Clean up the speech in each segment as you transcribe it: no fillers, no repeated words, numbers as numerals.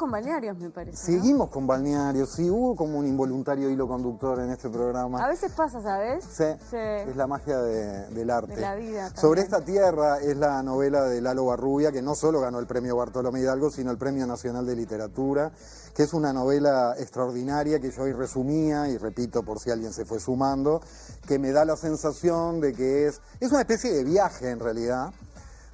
con balnearios, me parece, ¿no? Seguimos con balnearios, sí, hubo como un involuntario hilo conductor en este programa. A veces pasa, ¿sabes? Sí, es la magia del arte. De la vida también. Sobre esta tierra es la novela de Lalo Barrubia, que no solo ganó el premio Bartolomé Hidalgo, sino el Premio Nacional de Literatura, que es una novela extraordinaria que yo hoy resumía, y repito por si alguien se fue sumando, que me da la sensación de que es una especie de viaje en realidad,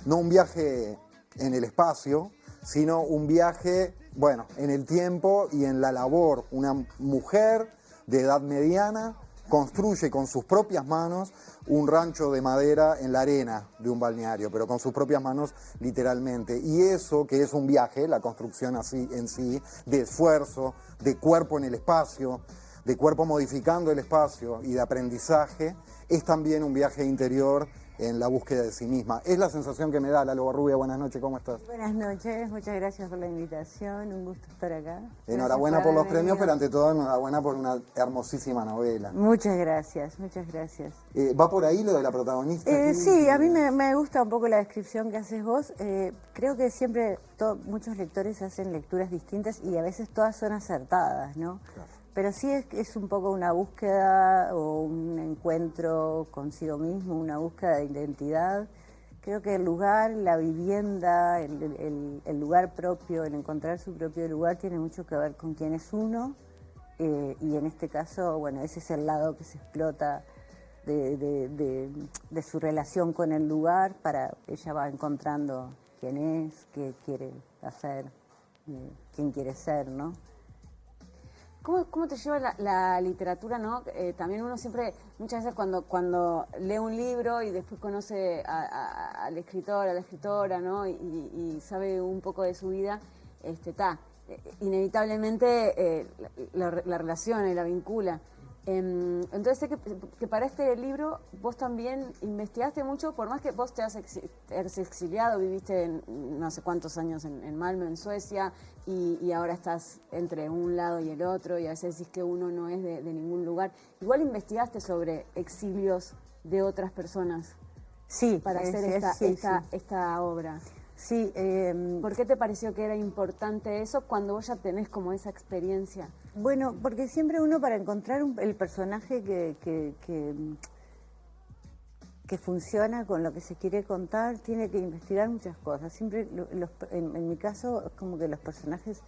no un viaje en el espacio, sino un viaje, bueno, en el tiempo y en la labor. Una mujer de edad mediana construye con sus propias manos un rancho de madera en la arena de un balneario, pero con sus propias manos literalmente. Y eso, que es un viaje, la construcción así en sí, de esfuerzo, de cuerpo en el espacio, de cuerpo modificando el espacio y de aprendizaje, es también un viaje interior en la búsqueda de sí misma. Es la sensación que me da. Lalo Barrubia, buenas noches, ¿cómo estás? Buenas noches, muchas gracias por la invitación, un gusto estar acá. Enhorabuena por los premios, pero ante todo enhorabuena por una hermosísima novela. Muchas gracias, muchas gracias. ¿Va por ahí lo de la protagonista? Sí, a mí me gusta un poco la descripción que haces vos. Creo que siempre muchos lectores hacen lecturas distintas y a veces todas son acertadas, ¿no? Claro. Pero sí es un poco una búsqueda o un encuentro consigo mismo, una búsqueda de identidad. Creo que el lugar, la vivienda, el lugar propio, el encontrar su propio lugar tiene mucho que ver con quién es uno. Y en este caso, bueno, ese es el lado que se explota de su relación con el lugar. Ella va encontrando quién es, qué quiere hacer, quién quiere ser, ¿no? ¿Cómo te lleva la literatura, no? También uno siempre, muchas veces cuando lee un libro y después conoce al escritor, a la escritora, ¿no? Y sabe un poco de su vida, inevitablemente la relaciona y la vincula. Entonces sé que para este libro vos también investigaste mucho, por más que vos te has exiliado, viviste no sé cuántos años en Malmö, en Suecia, y ahora estás entre un lado y el otro, y a veces decís que uno no es de ningún lugar. Igual investigaste sobre exilios de otras personas. Sí, para hacer esta obra. Sí. ¿Por qué te pareció que era importante eso cuando vos ya tenés como esa experiencia? Bueno, porque siempre uno, para encontrar el personaje que funciona con lo que se quiere contar, tiene que investigar muchas cosas. Siempre, en mi caso, es como que los personajes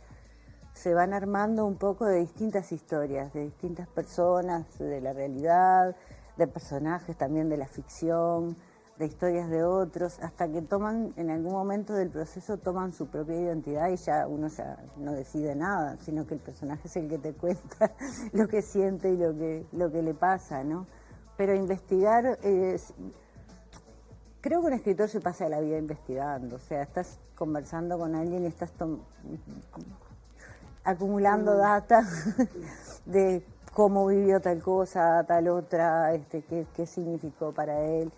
se van armando un poco de distintas historias, de distintas personas, de la realidad, de personajes también de la ficción, de historias de otros, hasta que en algún momento del proceso toman su propia identidad y uno ya no decide nada, sino que el personaje es el que te cuenta lo que siente y lo que le pasa, ¿no? Pero investigar, creo que un escritor se pasa la vida investigando, o sea, estás conversando con alguien y estás acumulando data de cómo vivió tal cosa, tal otra, qué significó para él.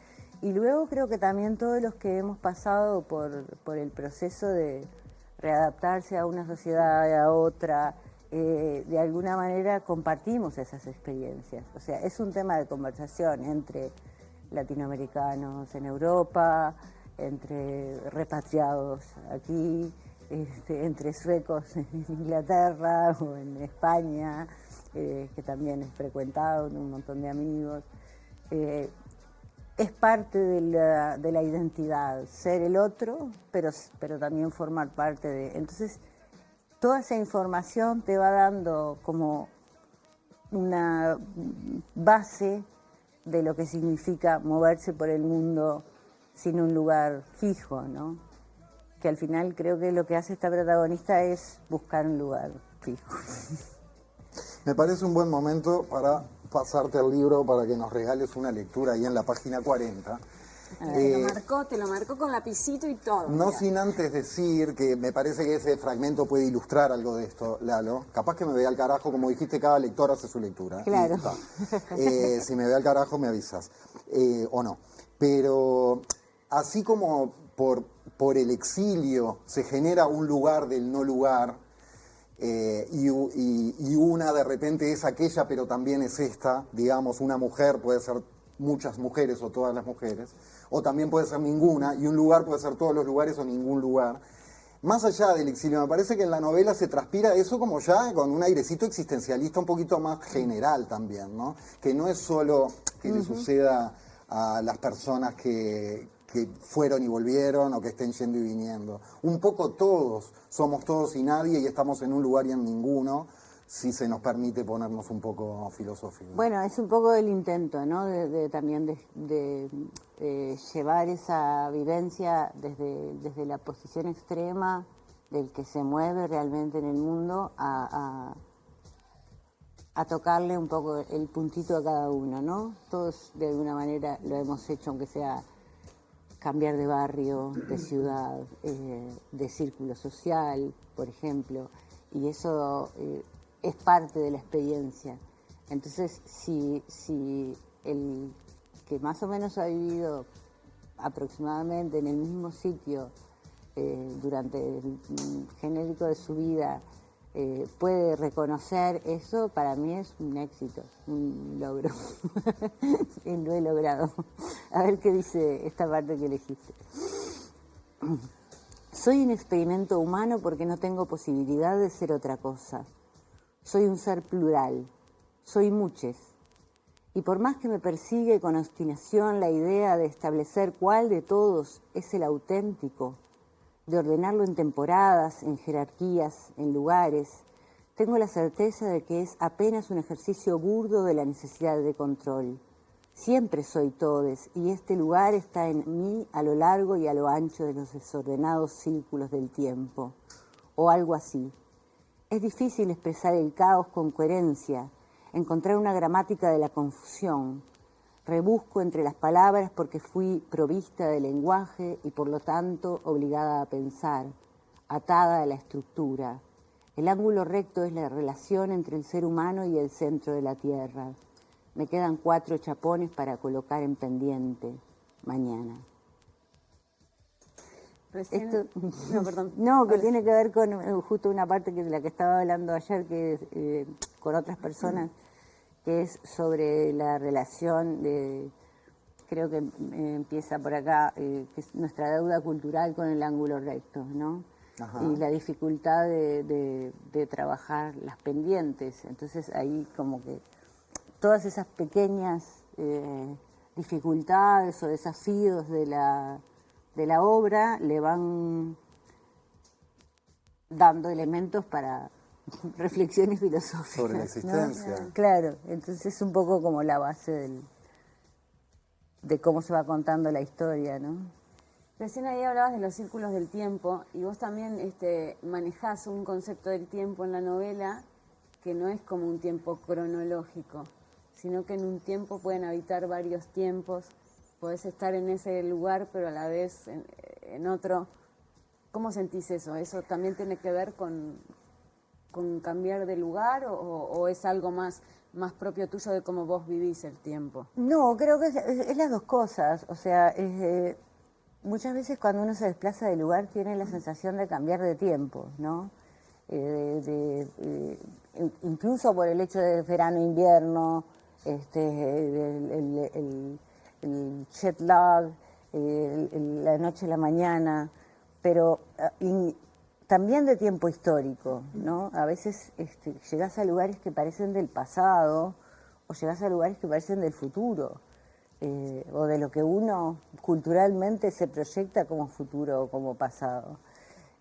Y luego creo que también todos los que hemos pasado por el proceso de readaptarse a una sociedad, a otra, de alguna manera compartimos esas experiencias. O sea, es un tema de conversación entre latinoamericanos en Europa, entre repatriados aquí, entre suecos en Inglaterra o en España, que también he frecuentado, un montón de amigos. Es parte de la identidad, ser el otro, pero también formar parte de... Entonces, toda esa información te va dando como una base de lo que significa moverse por el mundo sin un lugar fijo, ¿no? Que al final creo que lo que hace esta protagonista es buscar un lugar fijo. Me parece un buen momento para pasarte el libro para que nos regales una lectura ahí en la página 40. Te lo marcó con lapicito y todo. No mira. Sin antes decir que me parece que ese fragmento puede ilustrar algo de esto, Lalo. Capaz que me vea al carajo, como dijiste, cada lector hace su lectura. Claro. Si me ve al carajo me avisas, o no. Pero así como por el exilio se genera un lugar del no lugar, y una de repente es aquella, pero también es esta, digamos, una mujer puede ser muchas mujeres o todas las mujeres, o también puede ser ninguna, y un lugar puede ser todos los lugares o ningún lugar. Más allá del exilio, me parece que en la novela se transpira eso como ya con un airecito existencialista un poquito más general también, ¿no? Que no es solo que le suceda a las personas que fueron y volvieron o que estén yendo y viniendo. Un poco todos, somos todos y nadie y estamos en un lugar y en ninguno, si se nos permite ponernos un poco filosóficos. Bueno, es un poco el intento, ¿no? También de llevar esa vivencia desde la posición extrema del que se mueve realmente en el mundo a tocarle un poco el puntito a cada uno, ¿no? Todos de alguna manera lo hemos hecho, aunque sea cambiar de barrio, de ciudad, de círculo social, por ejemplo, y eso es parte de la experiencia. Entonces, si el que más o menos ha vivido aproximadamente en el mismo sitio durante el genérico de su vida puede reconocer eso, para mí es un éxito, un logro. Y lo he logrado. A ver qué dice esta parte que elegiste. Soy un experimento humano porque no tengo posibilidad de ser otra cosa. Soy un ser plural, soy muchos. Y por más que me persigue con obstinación la idea de establecer cuál de todos es el auténtico, de ordenarlo en temporadas, en jerarquías, en lugares, tengo la certeza de que es apenas un ejercicio burdo de la necesidad de control. Siempre soy todes y este lugar está en mí a lo largo y a lo ancho de los desordenados círculos del tiempo, o algo así. Es difícil expresar el caos con coherencia, encontrar una gramática de la confusión. Rebusco entre las palabras porque fui provista de lenguaje y por lo tanto obligada a pensar, atada a la estructura. El ángulo recto es la relación entre el ser humano y el centro de la Tierra. Me quedan 4 chapones para colocar en pendiente mañana. Recién... No, perdón. No, que tiene que ver con justo una parte de la que estaba hablando ayer que con otras personas, que es sobre la relación de, creo que empieza por acá, que es nuestra deuda cultural con el ángulo recto, ¿no? Ajá. Y la dificultad de trabajar las pendientes. Entonces ahí como que todas esas pequeñas dificultades o desafíos de la obra le van dando elementos para reflexiones filosóficas sobre la existencia, ¿no? Claro, entonces es un poco como la base de cómo se va contando la historia, ¿no? Recién ahí hablabas de los círculos del tiempo y vos también manejás un concepto del tiempo en la novela que no es como un tiempo cronológico, sino que en un tiempo pueden habitar varios tiempos, podés estar en ese lugar pero a la vez en otro. ¿Cómo sentís eso? ¿Eso también tiene que ver con cambiar de lugar o es algo más propio tuyo de cómo vos vivís el tiempo? No, creo que es las dos cosas. O sea, muchas veces cuando uno se desplaza de lugar tiene la sensación de cambiar de tiempo, ¿no? Incluso por el hecho de verano-invierno, el jet lag, la noche y la mañana, pero también de tiempo histórico, ¿no? A veces llegás a lugares que parecen del pasado o llegás a lugares que parecen del futuro, o de lo que uno culturalmente se proyecta como futuro o como pasado.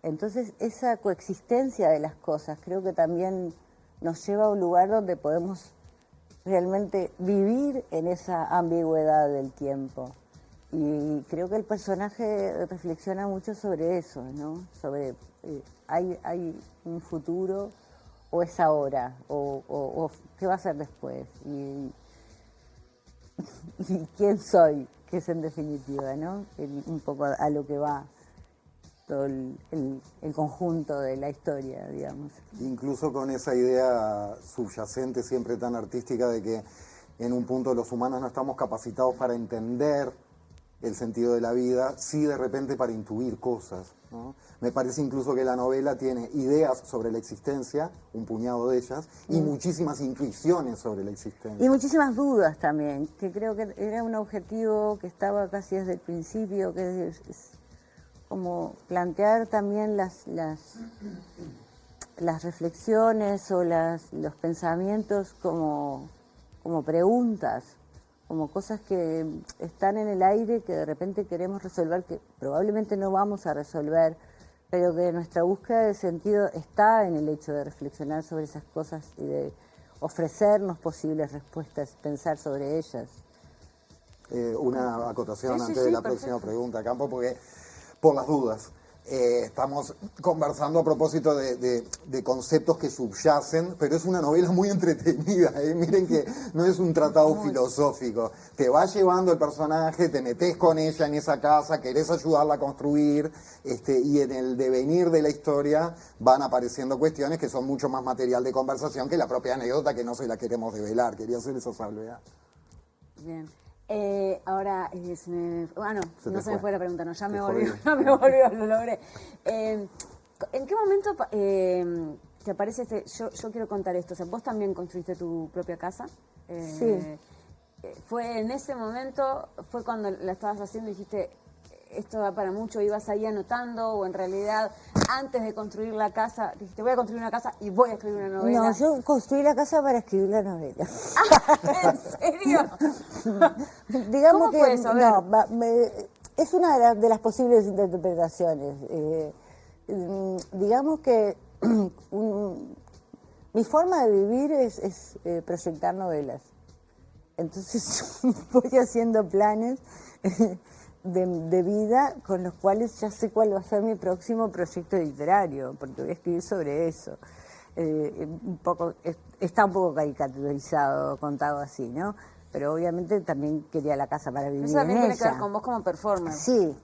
Entonces, esa coexistencia de las cosas creo que también nos lleva a un lugar donde podemos realmente vivir en esa ambigüedad del tiempo. Y creo que el personaje reflexiona mucho sobre eso, ¿no? Sobre hay un futuro o es ahora o qué va a ser después y quién soy, que es en definitiva, ¿no? Un poco a lo que va todo el conjunto de la historia, digamos. Incluso con esa idea subyacente siempre tan artística de que en un punto los humanos no estamos capacitados para entender el sentido de la vida, sí de repente para intuir cosas, ¿no? Me parece incluso que la novela tiene ideas sobre la existencia, un puñado de ellas, y muchísimas intuiciones sobre la existencia. Y muchísimas dudas también, que creo que era un objetivo que estaba casi desde el principio, que es como plantear también las reflexiones o los pensamientos como preguntas, como cosas que están en el aire que de repente queremos resolver, que probablemente no vamos a resolver, pero que nuestra búsqueda de sentido está en el hecho de reflexionar sobre esas cosas y de ofrecernos posibles respuestas, pensar sobre ellas. Una acotación Sí, sí, antes de sí, la perfecto. próxima pregunta, Campo, porque por las dudas. Estamos conversando a propósito de conceptos que subyacen, pero es una novela muy entretenida. Miren que no es un tratado filosófico. Te va llevando el personaje, te metes con ella en esa casa, querés ayudarla a construir, y en el devenir de la historia van apareciendo cuestiones que son mucho más material de conversación que la propia anécdota, que no se la queremos develar. Quería hacer esa salvedad. Bien. Ahora, no Se no te se me fue. fue la pregunta, no, ya Te me volvió, jodí. ya me volvió, lo logré. ¿En qué momento te aparece yo quiero contar esto? O sea, vos también construiste tu propia casa. Sí. ¿Fue en ese momento, fue cuando la estabas haciendo y dijiste, esto da para mucho, ibas ahí anotando, o en realidad antes de construir la casa, dijiste, voy a construir una casa y voy a escribir una novela? No, yo construí la casa para escribir la novela. ¿En serio? Digamos ¿Cómo que fue eso? A ver. no, es una de las posibles interpretaciones. Digamos que mi forma de vivir es proyectar novelas. Entonces voy haciendo planes de vida con los cuales ya sé cuál va a ser mi próximo proyecto literario, porque voy a escribir sobre eso. Está un poco caricaturizado, contado así, ¿no? Pero obviamente también quería la casa para vivir Eso también en tiene que ver ella. con vos como performer. Sí,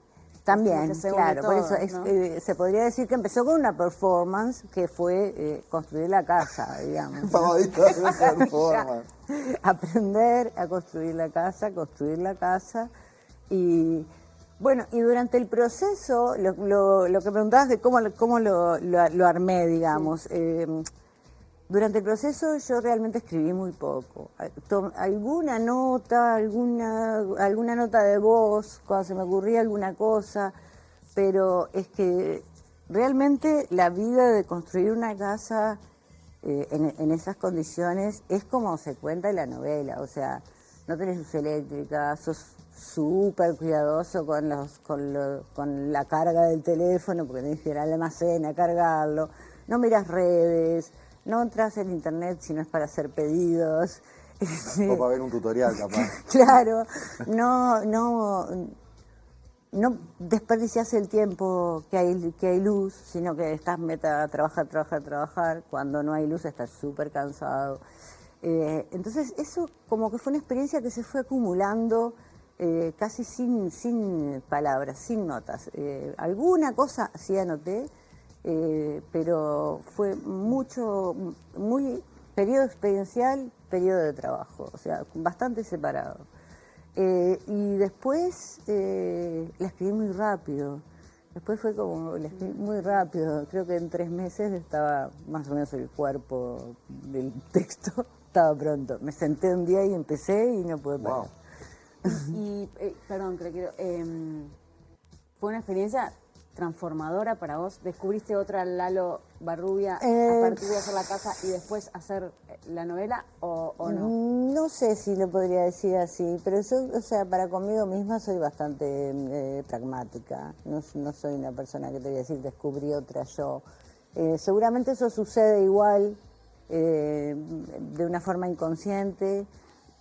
también, que se une claro. Por todo, eso ¿no? se podría decir que empezó con una performance que fue construir la casa, digamos, ¿no? Pavadita de performance. Aprender a construir la casa y bueno, y durante el proceso, lo que preguntabas de cómo lo armé, digamos, durante el proceso yo realmente escribí muy poco. Alguna nota de voz, cuando se me ocurría alguna cosa, pero es que realmente la vida de construir una casa en esas condiciones es como se cuenta en la novela, o sea, no tenés luz eléctrica, sos súper cuidadoso con la carga del teléfono, porque tenés que ir al almacén a cargarlo, no miras redes, no entras en internet si no es para hacer pedidos. O para ver un tutorial, capaz. Claro, no desperdicias el tiempo que hay luz, sino que estás meta a trabajar. Cuando no hay luz estás súper cansado. Entonces eso como que fue una experiencia que se fue acumulando casi sin palabras, sin notas. Alguna cosa sí anoté, pero fue muy periodo experiencial, periodo de trabajo, o sea, bastante separado. Y después la escribí muy rápido. Después fue como, la escribí muy rápido. Creo que en 3 meses estaba más o menos el cuerpo del texto, estaba pronto. Me senté un día y empecé y no pude parar. Wow. Y, perdón, fue una experiencia transformadora para vos. ¿Descubriste otra Lalo Barrubia a partir de hacer la casa y después hacer la novela o no? No sé si lo podría decir así, pero yo, o sea, para conmigo misma soy bastante pragmática. No soy una persona que te voy a decir descubrí otra yo. Seguramente eso sucede igual, de una forma inconsciente,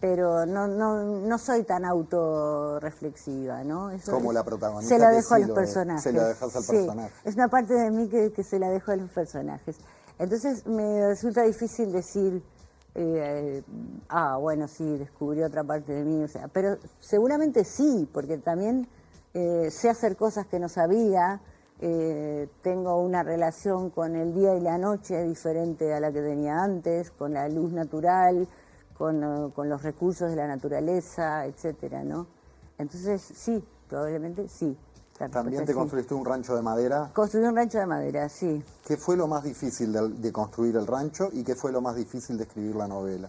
pero no soy tan autorreflexiva, ¿no? Eso Como la protagonista. se la que dejo a sí los lo es. personajes. Se la dejas al Sí, personaje. es una parte de mí que se la dejo a los personajes. Entonces me resulta difícil decir, bueno, sí, descubrí otra parte de mí, o sea, pero seguramente sí, porque también sé hacer cosas que no sabía, tengo una relación con el día y la noche diferente a la que tenía antes, con la luz natural, con los recursos de la naturaleza, etcétera, ¿no? Entonces, sí, probablemente sí. También te construiste un rancho de madera. Construí un rancho de madera, sí. ¿Qué fue lo más difícil de construir el rancho y qué fue lo más difícil de escribir la novela?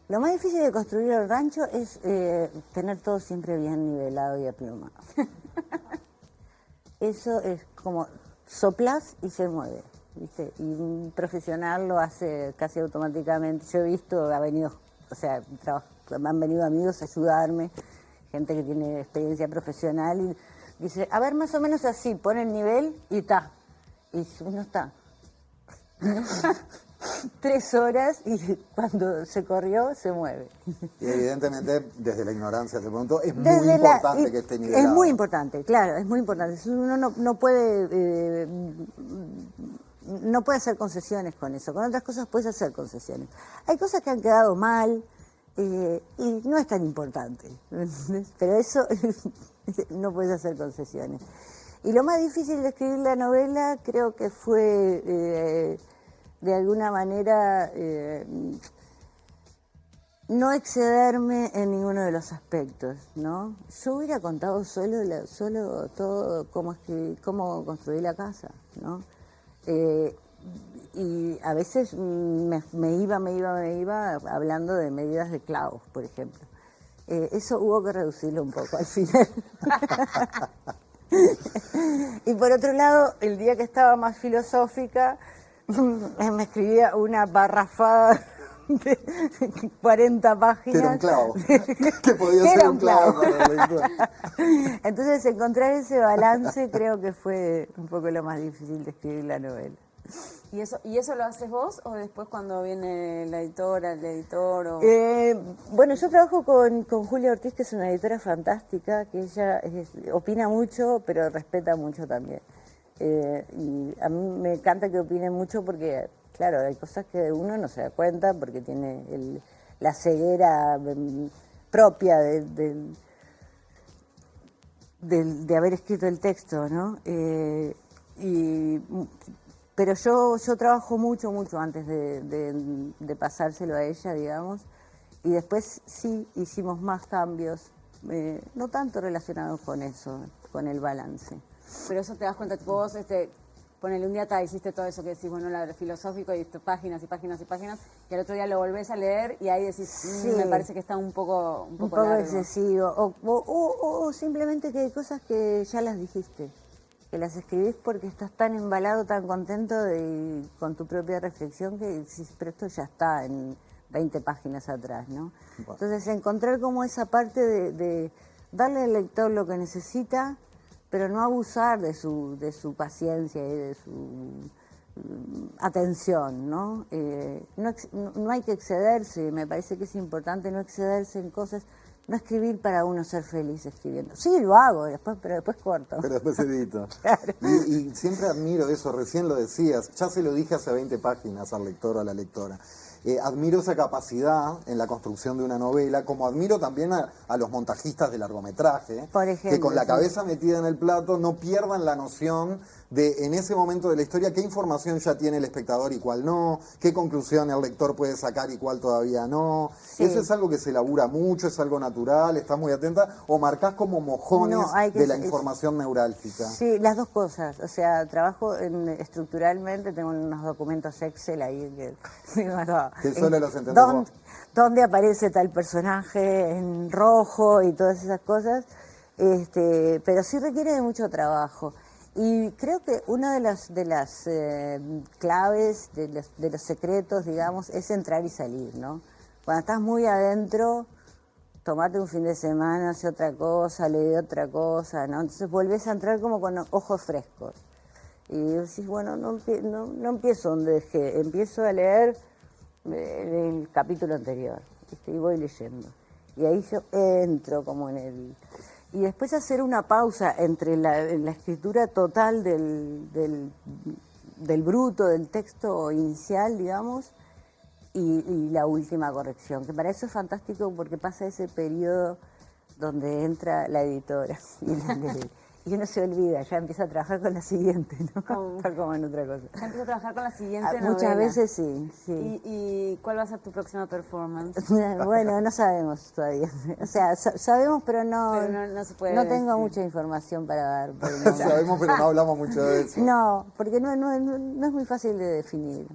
Lo más difícil de construir el rancho es tener todo siempre bien nivelado y aplomado. eso es como soplás y se mueve, ¿viste? Y un profesional lo hace casi automáticamente. Yo he visto, han venido amigos a ayudarme, gente que tiene experiencia profesional y dice, a ver, más o menos así, pone el nivel y está. Y uno está 3 horas y cuando se corrió se mueve. Y evidentemente, desde la ignorancia te pregunto, es muy importante que esté nivelado. Es muy importante, claro, es muy importante. Uno no puede hacer concesiones con eso. Con otras cosas puedes hacer concesiones. Hay cosas que han quedado mal y no es tan importante, ¿entendés? Pero eso no puedes hacer concesiones. Y lo más difícil de escribir la novela creo que fue, de alguna manera, no excederme en ninguno de los aspectos, ¿no? Yo hubiera contado solo todo cómo construí la casa, ¿no? Y a veces me iba hablando de medidas de clavos, por ejemplo. Eso hubo que reducirlo un poco al final. Y por otro lado, el día que estaba más filosófica, me escribía una parrafada de 40 páginas. Que era un clavo. Que podía ser un clavo para el lector. Entonces, encontrar ese balance creo que fue un poco lo más difícil de escribir la novela. ¿Y eso lo haces vos o después cuando viene la editora, el editor? O... Bueno, yo trabajo con Julia Ortiz, que es una editora fantástica, que ella opina mucho, pero respeta mucho también. Y a mí me encanta que opine mucho porque, claro, hay cosas que uno no se da cuenta porque tiene la ceguera propia de haber escrito el texto, ¿no? Pero yo trabajo mucho antes de pasárselo a ella, digamos, y después sí hicimos más cambios, no tanto relacionados con eso, con el balance. Pero eso te das cuenta, tipo vos, ponele un día hiciste todo eso que decís, bueno, lo filosófico y páginas y páginas y páginas, y al otro día lo volvés a leer y ahí decís, sí, me parece que está un poco largo. Excesivo, o simplemente que hay cosas que ya las dijiste, que las escribís porque estás tan embalado, tan contento con tu propia reflexión que decís, pero esto ya está en 20 páginas atrás, ¿no? Bueno. Entonces encontrar como esa parte de darle al lector lo que necesita, pero no abusar de su paciencia y de su atención, ¿no? No hay que excederse, me parece que es importante no excederse en cosas, no escribir para uno ser feliz escribiendo. Sí, lo hago, pero después corto. Pero después edito. Claro. Y siempre admiro eso, recién lo decías, ya se lo dije hace 20 páginas al lector o a la lectora. Admiro esa capacidad en la construcción de una novela, como admiro también a los montajistas de largometraje, por ejemplo, que con la cabeza metida en el plato no pierdan la noción de, en ese momento de la historia, qué información ya tiene el espectador y cuál no, qué conclusión el lector puede sacar y cuál todavía no. Sí. Eso es algo que se elabora mucho, es algo natural, estás muy atenta, o marcás como mojones de la información neurálgica. Sí, las dos cosas. O sea, trabajo estructuralmente, tengo unos documentos Excel ahí que solo los entendés vos. ¿Dónde aparece tal personaje en rojo y todas esas cosas? Pero sí requiere de mucho trabajo. Y creo que una de las claves, de los secretos, digamos, es entrar y salir, ¿no? Cuando estás muy adentro, tomate un fin de semana, hace otra cosa, lee otra cosa, ¿no? Entonces volvés a entrar como con ojos frescos. Y decís, bueno, no empiezo donde dejé, empiezo a leer el capítulo anterior, ¿viste? Y voy leyendo. Y ahí yo entro como en el... Y después hacer una pausa entre la escritura total del bruto, del texto inicial, digamos, y la última corrección, que para eso es fantástico porque pasa ese periodo donde entra la editora y uno se olvida, ya empieza a trabajar con la siguiente, ¿no? Está como en otra cosa. Ya empieza a trabajar con la siguiente novela. Muchas veces sí. ¿Y cuál va a ser tu próxima performance? Bueno, no sabemos todavía. O sea, sabemos, pero no se puede no tengo decir. Mucha información para dar. Sabemos, pero no hablamos mucho de eso. No, porque no es muy fácil de definir.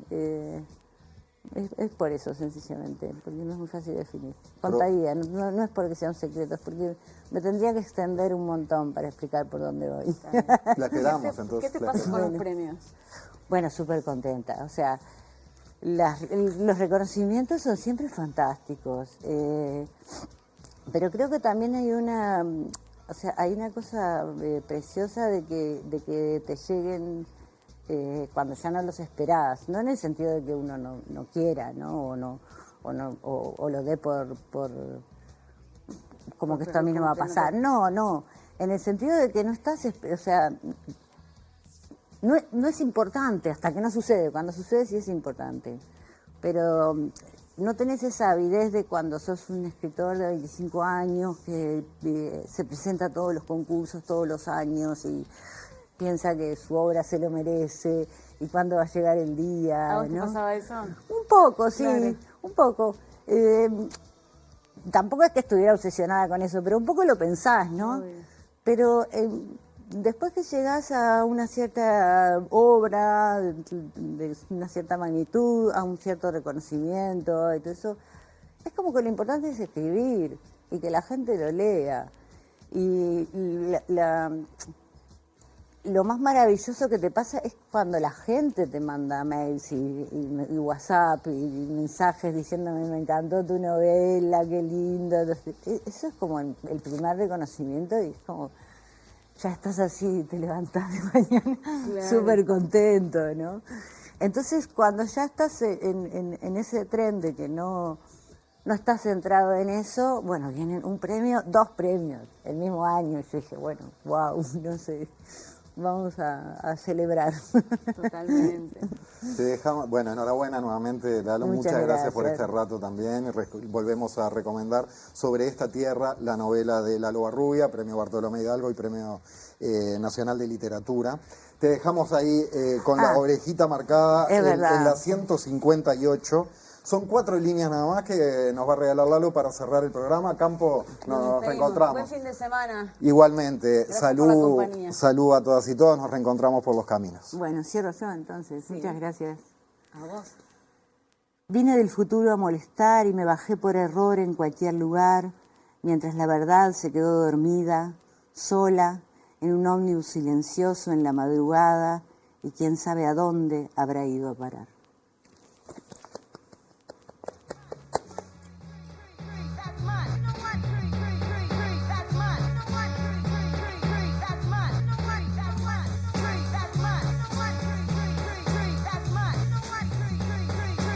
Es por eso, sencillamente, porque no es muy fácil de definir. Contaría, no es porque sea un secreto, es porque me tendría que extender un montón para explicar por dónde voy. La quedamos entonces. ¿Qué te pasa con los premios? Bueno, súper contenta. O sea, los reconocimientos son siempre fantásticos. Pero creo que también hay hay una cosa preciosa de que te lleguen cuando ya no los esperás. No en el sentido de que uno no quiera, ¿no? O lo dé por como que esto a mí no me va a pasar. No. En el sentido de que no estás, o sea, no es importante hasta que no sucede. Cuando sucede sí es importante. Pero no tenés esa avidez de cuando sos un escritor de 25 años que se presenta a todos los concursos todos los años y piensa que su obra se lo merece y cuándo va a llegar el día. ¿A vos te pasaba eso? Un poco, sí, Claro. un poco. Tampoco es que estuviera obsesionada con eso, pero un poco lo pensás, ¿no? Obvio. Pero después que llegás a una cierta obra, de una cierta magnitud, a un cierto reconocimiento y todo eso, es como que lo importante es escribir y que la gente lo lea. Y lo más maravilloso que te pasa es cuando la gente te manda mails y WhatsApp y mensajes diciéndome me encantó tu novela, qué lindo. Eso es como el primer reconocimiento y es como ya estás así, te levantás de mañana súper contento, ¿no? Entonces cuando ya estás en ese tren de que no estás centrado en eso, bueno, vienen un premio, 2 premios el mismo año. Yo dije, bueno, wow, no sé. Vamos a celebrar. Totalmente. Te dejamos, bueno, enhorabuena nuevamente, Lalo. Muchas gracias por este rato también. Volvemos a recomendar Sobre esta tierra, la novela de Lalo Barrubia, Premio Bartolomé Hidalgo y Premio Nacional de Literatura. Te dejamos ahí con la orejita marcada en la 158. Son 4 líneas nada más que nos va a regalar Lalo para cerrar el programa. Campo, nos reencontramos. Buen fin de semana. Igualmente, Gracias por la compañía. salud a todas y todos, nos reencontramos por los caminos. Bueno, cierro yo entonces. Sí. Muchas gracias. A vos. Vine del futuro a molestar y me bajé por error en cualquier lugar, mientras la verdad se quedó dormida, sola, en un ómnibus silencioso en la madrugada, y quién sabe a dónde habrá ido a parar.